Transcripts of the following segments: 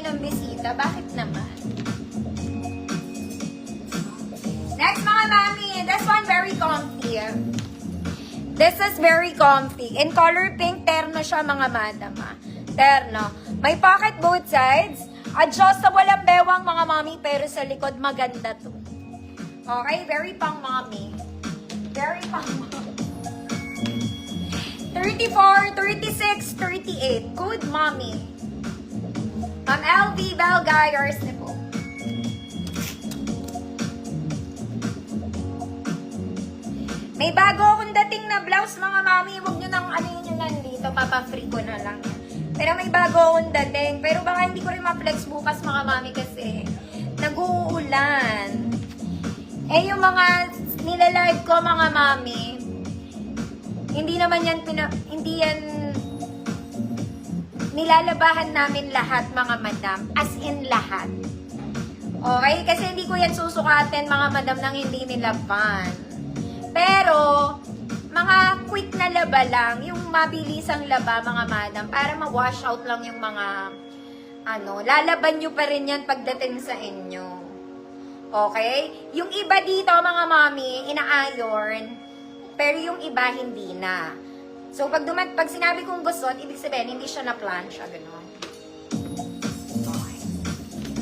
ng bisita. Bakit naman? Next, mga mami. This one, very comfy. This is very comfy. In color pink, terno siya, mga madam. Terno. May pocket both sides. Adjustable ang bewang, mga mami, pero sa likod, maganda to. Okay? Very pang mommy. Very pang mommy. 34, 36, 38. Good mommy. LV Belga, yours na po. May bago akong dating na blouse, mga mami. Huwag nyo nang ano yun nandito. Papa-free ko na lang. Pero may bago akong dating. Pero baka hindi ko rin ma-flex bukas, mga mami, kasi nag-uulan. Eh, yung mga nilalive ko, mga mami, hindi naman yan, hindi yan nilalabahan namin lahat, mga madam. As in lahat. Okay? Kasi hindi ko yan susukatin, mga madam, nang hindi nilaban. Pero, mga quick na laba lang, yung mabilisang laba, mga madam, para ma-wash out lang yung mga, lalaban nyo pa rin yan pagdating sa inyo. Okay? Yung iba dito, mga mami, ina-iron, pero yung iba, hindi na. So, pag sinabi kong gusot, ibig sabihin, hindi siya na-plancha, gano'n. Okay.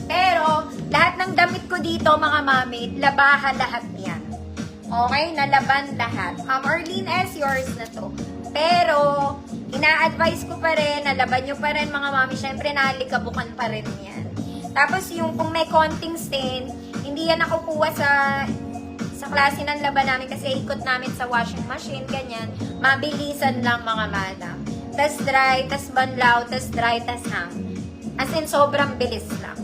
Pero, lahat ng damit ko dito, mga mami, labahan lahat yan. Okay? Nalaban lahat. Arlene S, yours na to. Pero, ina-advise ko pa rin, nalaban nyo pa rin, mga mami, syempre, nalikabukan pa rin yan. Tapos, yung kung may konting stain, hindi yan nakukuha sa klase ng laban namin kasi ikot namin sa washing machine, ganyan. Mabilisan lang, mga madam. Tas dry, tas banlaw, tas dry, tas hang. As in, sobrang bilis lang.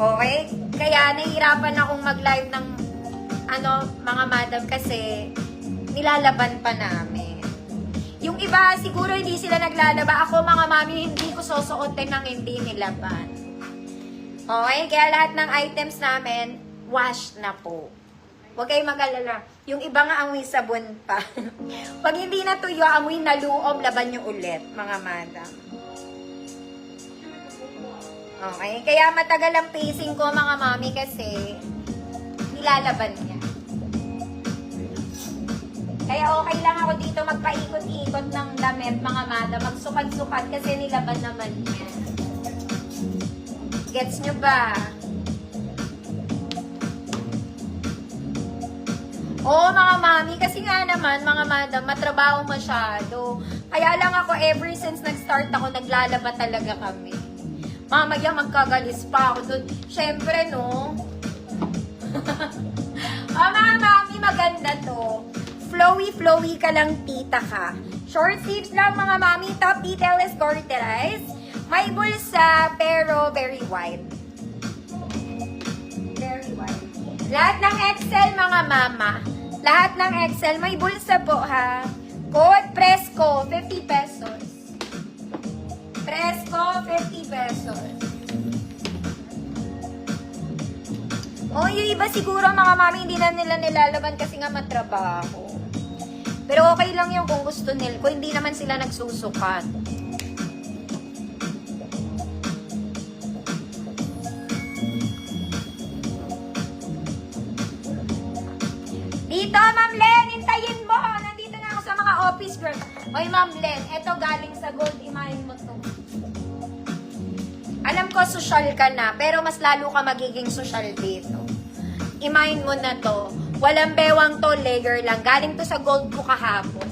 Okay? Kaya, nahihirapan akong mag-live ng, mga madam kasi nilalaban pa namin. Yung iba, siguro hindi sila naglalaba. Ako, mga mami, hindi ko susuotin ng hindi nilaban. Okay? Kaya lahat ng items namin, wash na po. Huwag kayong mag-alala. Yung iba nga amoy sabon pa. Pag hindi natuyo, amoy naluom, laban nyo ulit, mga madam. Okay? Kaya matagal ang pacing ko, mga mami, kasi nilalaban niya. Kaya okay lang ako dito magpaikot-ikot ng damit, mga madam. Magsukat-sukat kasi nilaban naman niya. Gets nyo ba? Oo, mga mami, kasi nga naman, mga madam, matrabaho masyado. Kaya lang ako, ever since nag-start ako, naglalaba talaga kami. Mamaya, magkagalis pa ako doon. Siyempre, no? Mga mami, maganda to. Flowy-flowy ka lang, tita ka. Short sleeves lang, mga mami. Top detail is garterized. May bulsa, pero very wide. Very wide. Lahat ng XL, mga mama. Lahat ng XL, may bulsa po, ha? Code Presco, 50 pesos. Presco, 50 pesos. O, yung iba siguro, mga mami, hindi na nila nilalaban kasi nga matrabaho. Pero okay lang yun kung gusto nila. Kung hindi naman sila nagsusukat. Dito, Ma'am Len, hintayin mo. Nandito na ako sa mga office girl. Oy, Ma'am Len, eto galing sa gold. Imahin mo to. Alam ko, social ka na, pero mas lalo ka magiging social dito. Imahin mo na to. Walang bewang to, layer lang. Galing to sa gold ko kahapon.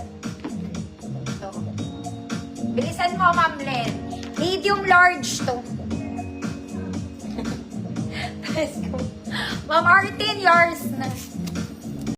Ito. Bilisan mo, Ma'am Len. Medium large to. Let's go. Ma'am Artin, yours na.